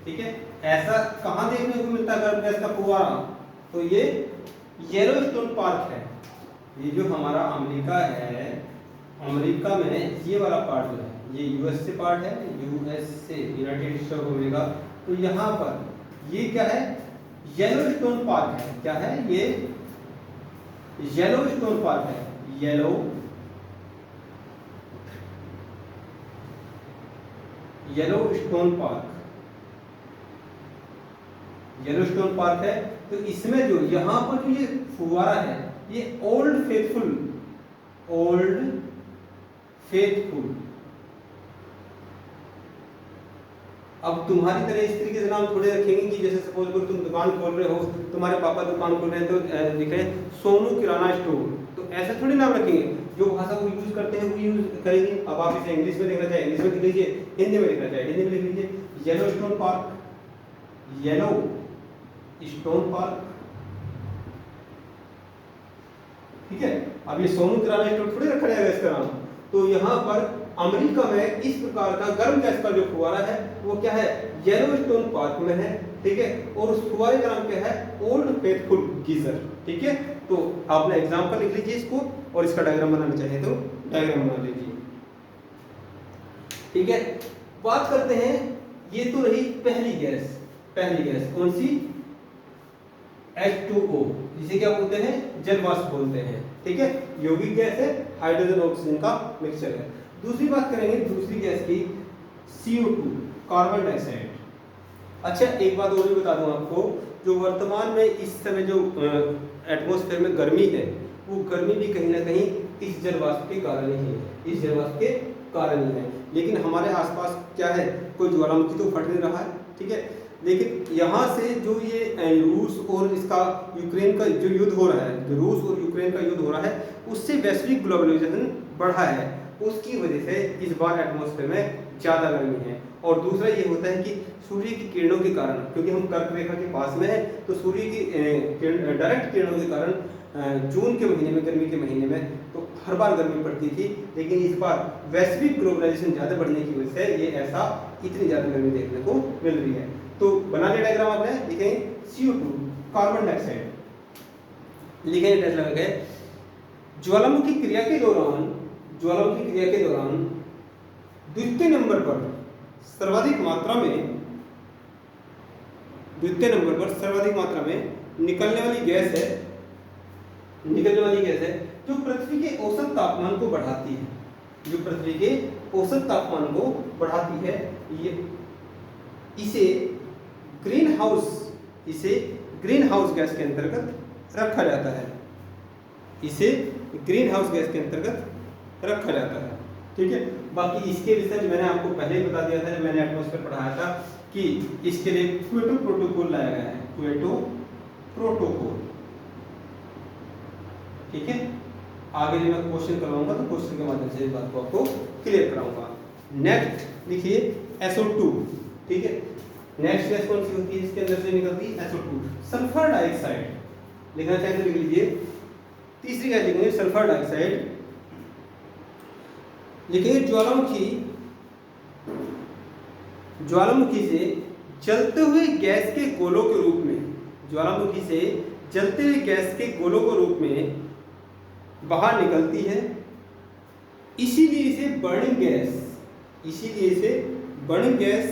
ठीक है, ऐसा कहाँ देखने को मिलता है गर्म गैस का फुहारा? तो ये येलोस्टोन पार्क है। ये जो हमारा अमेरिका है, अमेरिका में ये वाला पार्ट जो है, ये यूएसए पार्ट है, USA United states of America. तो यहाँ पर ये क्या है? येलोस्टोन पार्क है। क्या है ये? येलोस्टोन पार्क है। येलोस्टोन पार्क, येलोस्टोन पार्क है। तो इसमें जो यहाँ पर जो ये फुहारा है, ये ओल्ड फेथफुल। अब तुम्हारी तरह इस तरीके से नाम थोड़े रखेंगे कि जैसे सपोज करो तुम दुकान खोल रहे हो, तुम्हारे पापा दुकान खोल रहे हैं तो लिख रहे हैं सोनू किराना स्टोर, तो ऐसा थोड़ी नाम रखेंगे। जो भाषा को यूज करते हैं वो यूज करेंगे। अब आप इसे इंग्लिश में लिखना चाहे इंग्लिश में लिख लीजिए, हिंदी में लिखना चाहे हिंदी में लिख लीजिए। Yellowstone park, yellow stone park. ठीक है, अब ये सोनू किराना स्टोर थोड़ी रखा जाएगा इसका नाम। तो यहाँ पर अमेरिका में इस प्रकार का गर्म गैस का जो फुहारा है वो क्या है? येलोस्टोन पार्क में है। ठीक है, और उस फुहारे का नाम क्या है? Old faithful geyser. ठीक है, तो आपने एग्जांपल लिख लीजिए इसको, और इसका डायग्राम बनाना चाहे तो डायग्राम बना लीजिए। ठीक है, बात करते हैं, ये तो रही पहली गैस। पहली गैस कौन सी? H2O, जिसे क्या बोलते हैं? जल वाष्प बोलते हैं। ठीक है, यौगिक गैस है, हाइड्रोजन ऑक्सीजन का मिक्सचर है। दूसरी बात करेंगे दूसरी गैस की, CO2, कार्बन डाइऑक्साइड। अच्छा, एक बात और भी बता दूं आपको, जो वर्तमान में इस समय जो एटमॉस्फेयर में गर्मी है, वो गर्मी भी कहीं ना कहीं इस जल वाष्प के कारण ही है, इस जल वाष्प के कारण ही है। लेकिन हमारे आसपास क्या है? कोई ज्वालामुखी तो फट नहीं रहा है। ठीक है, लेकिन यहाँ से जो ये रूस और इसका यूक्रेन का जो युद्ध हो रहा है, जो रूस और यूक्रेन का युद्ध हो रहा है, उससे वैश्विक ग्लोबलाइजेशन बढ़ा है। उसकी वजह से इस बार एटमॉस्फेयर में ज़्यादा गर्मी है। और दूसरा ये होता है कि सूर्य की किरणों के कारण, क्योंकि हम कर्क रेखा के पास में है, तो सूर्य की डायरेक्ट किरणों के कारण जून के महीने में, गर्मी के महीने में तो हर बार गर्मी पड़ती थी। लेकिन इस बार वैश्विक ग्लोबलाइजेशन ज़्यादा बढ़ने की वजह से ये ऐसा इतनी ज़्यादा गर्मी देखने को मिल रही है। तो बना लिया डायग्राम आपने, लिखेंगे CO2, कार्बन डाइऑक्साइड, लिखेंगे टेस्ट लगा के। ज्वालामुखी क्रिया के दौरान द्वितीय नंबर पर सर्वाधिक मात्रा में निकलने वाली गैस है जो पृथ्वी के औसत तापमान को बढ़ाती है, ये इसे ग्रीन हाउस गैस के अंतर्गत रखा जाता है। ठीक है, बाकी इसके विषय में मैंने आपको पहले ही बता दिया था जब मैंने एटमॉस्फेयर पढ़ाया था कि इसके लिए क्योटो प्रोटोकॉल लाया गया है, क्योटो प्रोटोकॉल। ठीक है, आगे जब मैं क्वेश्चन करवाऊंगा तो क्वेश्चन के माध्यम से इस बात को आपको क्लियर कराऊंगा। नेक्स्ट लिखिए SO2, ठीक है। नेक्स्ट गैस कौन सी होती है इसके अंदर से निकलती है SO2, सल्फर डाइऑक्साइड। लिखना चाहे तो लिख लीजिए। तीसरी गैस लिखेंगे सल्फर डाइऑक्साइड। लिखेंगे ज्वालामुखी से जलते हुए गैस के गोलों के रूप में, ज्वालामुखी से जलते हुए गैस के गोलों के रूप में बाहर निकलती है, इसीलिए इसे बर्निंग गैस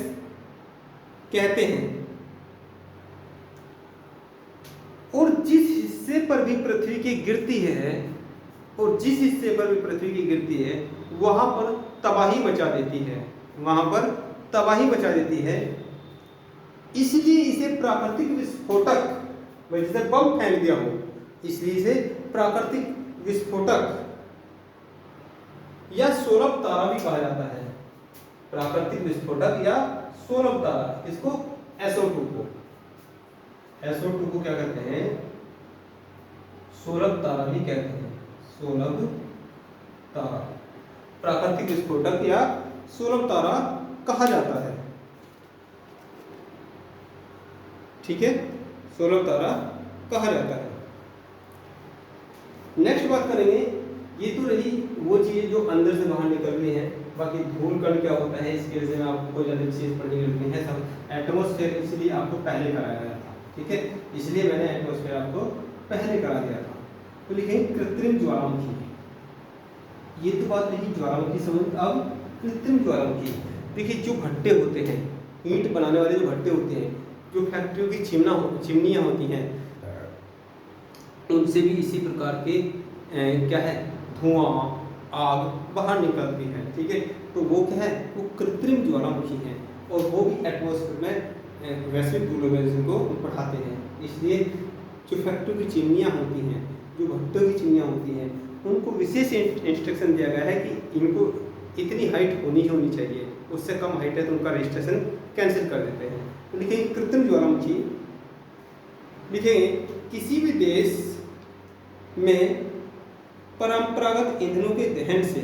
कहते हैं। और जिस हिस्से पर भी पृथ्वी की गिरती है वहां पर तबाही मचा देती है, इसलिए इसे प्राकृतिक विस्फोटक, जैसे बम फेंक दिया हो, इसलिए इसे प्राकृतिक विस्फोटक या सोलभ तारा भी कहा जाता है। प्राकृतिक विस्फोटक या सोलभ तारा, इसको SO2 को क्या कहते हैं? सोलभ तारा भी कहते हैं। सोलभ तारा, प्राकृतिक विस्फोटक या सोलभ तारा कहा जाता है, ठीक है, सोलभ तारा कहा जाता है। नेक्स्ट बात करेंगे, ये तो रही वो चीजें जो अंदर से बाहर निकल रही हैं। बाकी धूल कण क्या होता है इसके वजह से आपको ज्यादा चीज पढ़नी लगती है। सब एटमॉस्फेयर इसलिए आपको पहले कराया गया था, ठीक है, इसलिए मैंने एटमॉस्फेयर आपको पहले करा दिया था। तो लिखेंगे कृत्रिम ज्वालामुखी। ये तो बात रही ज्वालामुखी समझ। अब कृत्रिम ज्वालामुखी, देखिए जो भट्टे होते हैं, ईंट बनाने वाले जो भट्टे होते हैं, जो फैक्ट्रियों की चिमनियाँ होती हैं, उनसे भी इसी प्रकार के क्या है, धुआं, आग बाहर निकलती है, ठीक है। तो वो क्या है, वो कृत्रिम ज्वालामुखी है, और वो भी एटमॉस्फेयर में वैश्विक ग्लोबलाइजेशन को बढ़ाते हैं। इसलिए जो फैक्ट्रियों की चिमनियाँ होती हैं, जो भट्टों की चिमनियाँ होती हैं, उनको विशेष इंस्ट्रक्शन दिया गया है कि इनको इतनी हाइट होनी चाहिए, उससे कम हाइट है तो उनका रजिस्ट्रेशन कैंसिल कर देते हैं। तो लिखेंगे कृत्रिम ज्वालामुखी। लिखेंगे किसी भी देश में परंपरागत ईंधनों के दहन से,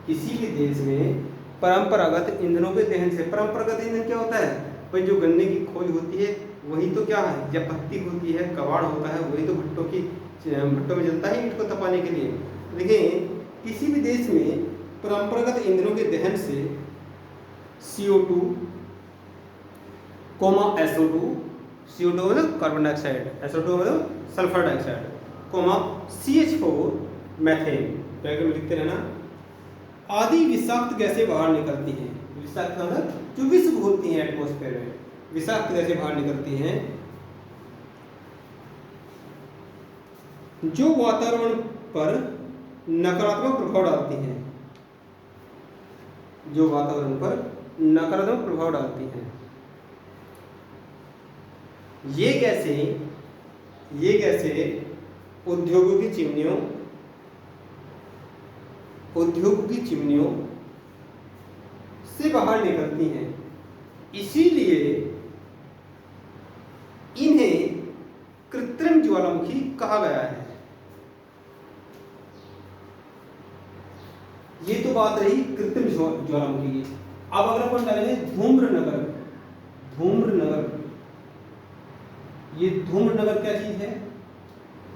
किसी भी देश में परंपरागत ईंधनों के दहन से, परंपरागत ईंधन क्या होता है भाई, जो गन्ने की खोज होती है वही तो क्या है, जब पत्ती होती है, कबाड़ होता है, वही तो भट्टों में जलता है ईंट को तपाने के लिए। देखिए किसी भी देश में परंपरागत ईंधनों के दहन से CO2, SO2, CO2 मतलब कार्बन डाइऑक्साइड, SO2 मतलब sulphur dioxide, CH4 methane, bracket में लिखते रहना, आदि विषाक्त गैसें बाहर निकलती हैं। विषाक्त मतलब जो विष घोलती हैं एटमॉस्फेयर में, विषाक्त गैसें बाहर निकलती हैं, जो वातावरण पर नकारात्मक प्रभाव डालती हैं, जो वातावरण पर नकारात्मक प्रभाव डालती हैं। ये गैसें उद्योगों की चिमनियों से बाहर निकलती हैं, इसीलिए इन्हें कृत्रिम ज्वालामुखी कहा गया है। ये तो बात रही कृत्रिम ज्वालामुखी की। अब अगर अपन डालेंगे धूम्रनगर, ये धूम्रनगर क्या चीज है,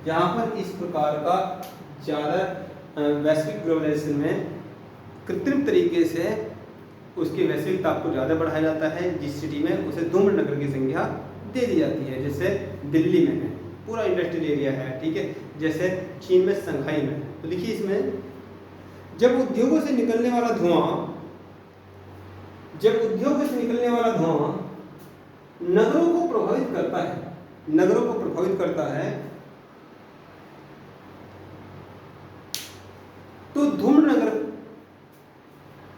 जहां पर इस प्रकार का ज्यादा वैश्विक ग्लोबलाइजेशन में कृत्रिम तरीके से उसके वैश्विक ताप को ज़्यादा बढ़ाया जाता है, जिस सिटी में उसे धूम्रनगर की संज्ञा दे दी जाती है। जैसे दिल्ली में है, पूरा इंडस्ट्रियल एरिया है, ठीक है, जैसे चीन में शंघाई में। तो देखिए इसमें जब उद्योगों से निकलने वाला धुआं नगरों को प्रभावित करता है, तो धूम्रनगर,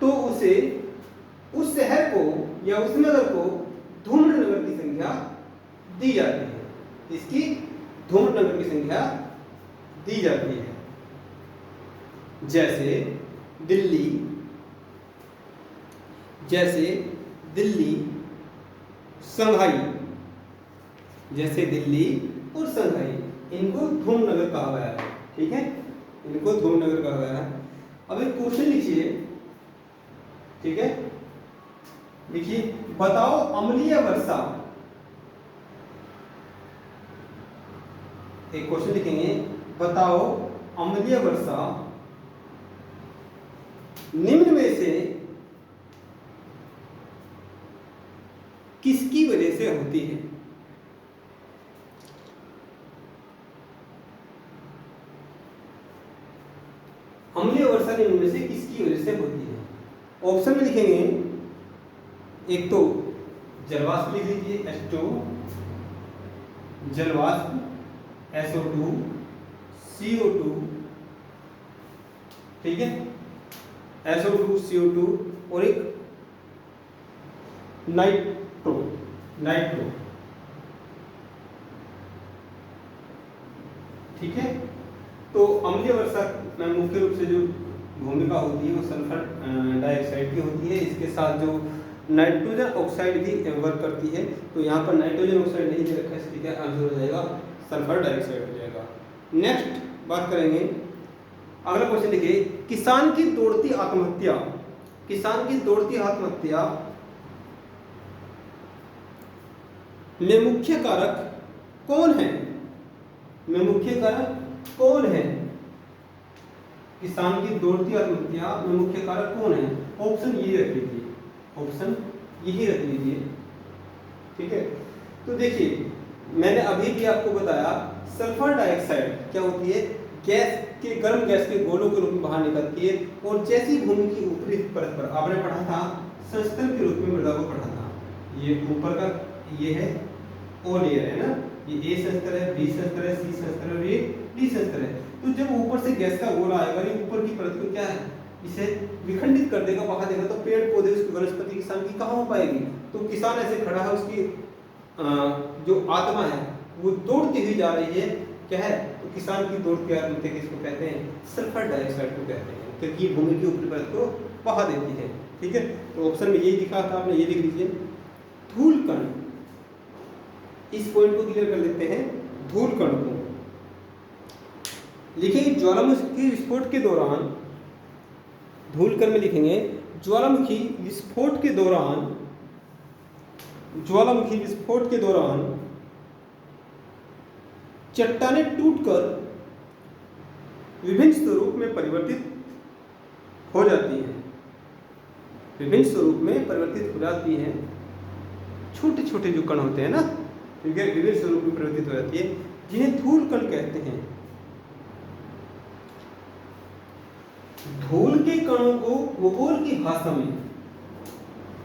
तो उस शहर को या उस नगर को धूम्रनगर की संख्या दी जाती है, इसकी धूम्रनगर की संख्या दी जाती है। जैसे दिल्ली, शंघाई, जैसे दिल्ली और शंघाई, इनको धूम्रनगर कहा गया है, ठीक है। इनको धूमनगर कहा गया है। अब एक क्वेश्चन लिखिए, ठीक है, लिखिए बताओ अम्लीय वर्षा, एक क्वेश्चन लिखेंगे बताओ अम्लीय वर्षा निम्न में से किसकी वजह से होती है? अम्लीय वर्षा निम्न में से किसकी वजह से होती है? ऑप्शन में लिखेंगे, एक तो जलवाष्प लिख लीजिए H2, जलवाष्प SO2, CO2, ठीक है, SO2 CO2 और एक नाइट्रो, ठीक है। तो अम्लीय वर्षा में मुख्य रूप से जो भूमिका होती है वो सल्फर डाइऑक्साइड की होती है, इसके साथ जो नाइट्रोजन ऑक्साइड भी वर्क करती है। तो यहाँ पर नाइट्रोजन ऑक्साइड नहीं दे रखा है, इसलिए क्या आंसर हो जाएगा सल्फर डाइऑक्साइड हो जाएगा। नेक्स्ट बात करेंगे, अगला क्वेश्चन देखिए, किसान की दौड़ती आत्महत्या, किसान की दौड़ती आत्महत्या में मुख्य कारक कौन है? में मुख्य कारक कौन है? किसान की दौड़ती आत्महत्या में मुख्य कारक कौन है? ऑप्शन ये रख लीजिए, ऑप्शन यही रख लीजिए, ठीक है। तो देखिए मैंने अभी भी आपको बताया सल्फर डाइऑक्साइड क्या होती है, गैस के, गर्म गैस के गोलों के रूप में बाहर निकलती है और जैसी भूमि की ऊपरी परत पर, आपने पढ़ा था संस्तरण के रूप में मृदा को पढ़ा था, ये ऊपर का ये है ओ लेयर है ना, ये ए संस्तर है, बी संस्तर है, सी संस्तर है और ये डी संस्तर है। तो जब ऊपर से गैस का गोला आएगा, ये ऊपर की परत को क्या है, इसे विखंडित कर देगा, बहा देगा, तो पेड़ पौधे, उसकी वनस्पति किसान की कहाँ हो पाएगी? तो किसान ऐसे खड़ा है, उसकी जो आत्मा है वो दौड़ती हुई जा रही है, क्या है, तो किसान की दौड़ती आत्महत्या किसको कहते हैं? सल्फर डाइऑक्साइड को कहते हैं, क्योंकि भूमि की ऊपरी परत को बहा देती है, ठीक है। तो ऑप्शन में यही दिखा था, आपने ये लिख लीजिए। धूल कण, इस पॉइंट को क्लियर कर लेते हैं, धूल कण को लिखेंगे ज्वालामुखी विस्फोट के दौरान, धूल कण में लिखेंगे ज्वालामुखी विस्फोट के दौरान, ज्वालामुखी विस्फोट के दौरान चट्टानें टूटकर विभिन्न स्वरूप में परिवर्तित हो जाती हैं, विभिन्न स्वरूप में परिवर्तित हो जाती हैं, छोटे छोटे जो कण होते हैं ना, ठीक है, विभिन्न स्वरूप में परिवर्तित हो जाती है, जिन्हें धूल कण कहते हैं। धूल के कणों को भूगोल की भाषा में,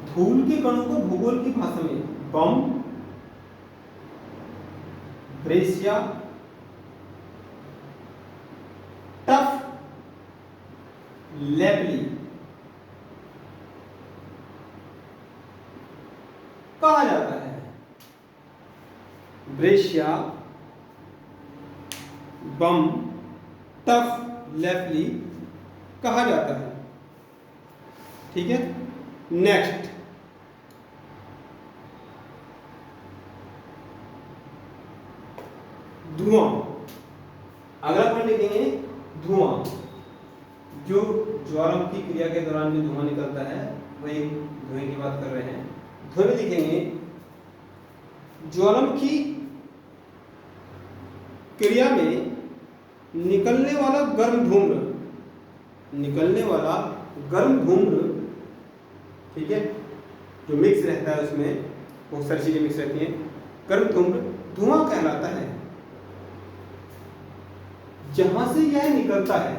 धूल के कणों को भूगोल की भाषा में बम, ब्रेशिया, टफ, लेपली कहा जाता है। ब्रेशिया, बम, टफ, लेपली कहा जाता है, ठीक है। नेक्स्ट धुआं, अगला पॉइंट लिखेंगे धुआं, जो ज्वालामुखी क्रिया के दौरान जो धुआं निकलता है वही धुएं की बात कर रहे हैं। धुएं लिखेंगे ज्वालामुखी क्रिया में निकलने वाला गर्म धूम्र, निकलने वाला गर्म धूम्र, ठीक है, जो मिक्स रहता है उसमें बहुत सारी चीजें मिक्स रहती हैं, गर्म धूम्र धुआं कहलाता है। जहां से यह निकलता है,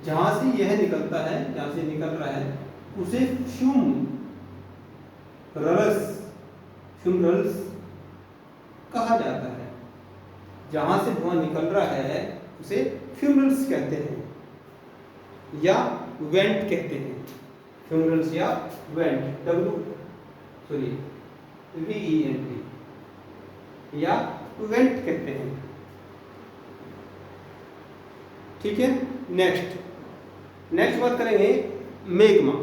जहां से यह निकलता है, जहां से निकल रहा है उसे फ्यूम रल्स, फ्यूमरल्स कहा जाता है। जहां से धुआं निकल रहा है उसे फ्यूमरल्स कहते हैं या वेंट कहते हैं, फ्यूमरल्स या वेंट, VENT या वेंट कहते हैं, ठीक है। नेक्स्ट बात करेंगे मेग्मा।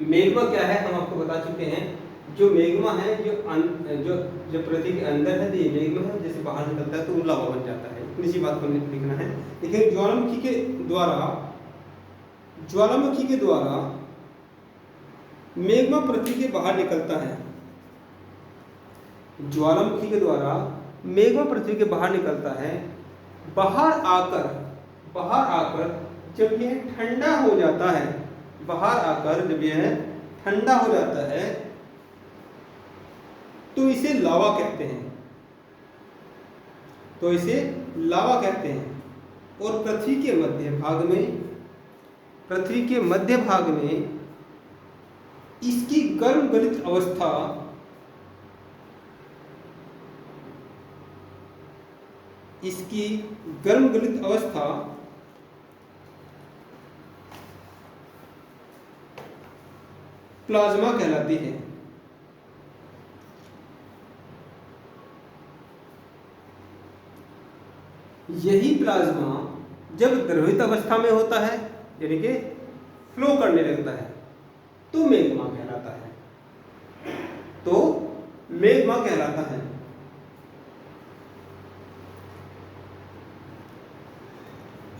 मेग्मा क्या है हम आपको बता चुके हैं, जो मैग्मा है जो जो जो पृथ्वी के अंदर है तो ये मैग्मा है, जैसे बाहर निकलता है तो वो लावा बन जाता है। इसी बात को लिखना है। लेकिन ज्वालामुखी के द्वारा मैग्मा पृथ्वी के बाहर निकलता है। ज्वालामुखी के द्वारा मैग्मा पृथ्वी के बाहर निकलता है। बाहर आकर जब यह ठंडा हो जाता है, तो इसे लावा कहते हैं। और पृथ्वी के मध्य भाग में इसकी गर्म गलित अवस्था प्लाज्मा कहलाती है। यही प्लाज्मा जब द्रवित अवस्था में होता है, यानी कि फ्लो करने लगता है, तो मैग्मा कहलाता है।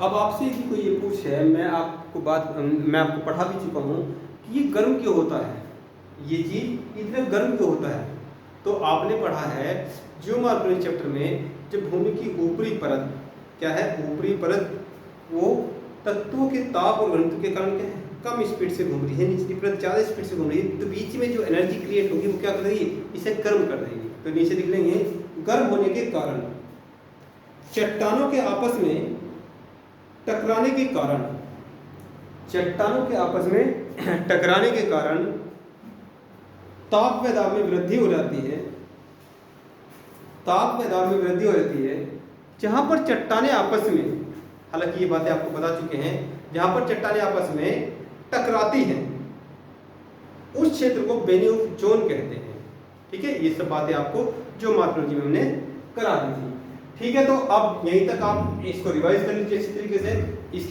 अब आपसे कि कोई ये पूछे, मैं आपको पढ़ा भी चुका हूं कि ये गर्म क्यों होता है, ये चीज इतना गर्म क्यों होता है। तो आपने पढ़ा है जियोमॉर्फोलॉजी चैप्टर में, जब भूमि की ऊपरी परत क्या है, ऊपरी परत वो तत्वों के ताप और घनत्व के कारण क्या है, कम स्पीड से घूम रही है, निचली परत ज़्यादा स्पीड से घूम रही है, तो बीच में जो एनर्जी क्रिएट होगी वो क्या कर देगी, इसे गर्म कर देगी। तो नीचे लिख लेंगे, गर्म होने के कारण चट्टानों के आपस में टकराने के कारण ताप व दाब में वृद्धि हो जाती है। जहां पर चट्टानें आपस में, हालांकि ये बातें आपको बता चुके हैं, जहां पर चट्टानें आपस में टकराती हैं उस क्षेत्र को बेनिउफ जोन कहते हैं। ठीक है, ये सब बातें आपको जियोमॉर्फोलॉजी में हमने करा दी थी। ठीक है, तो अब यहीं तक आप इसको रिवाइज कर लीजिए अच्छी तरीके से। इसके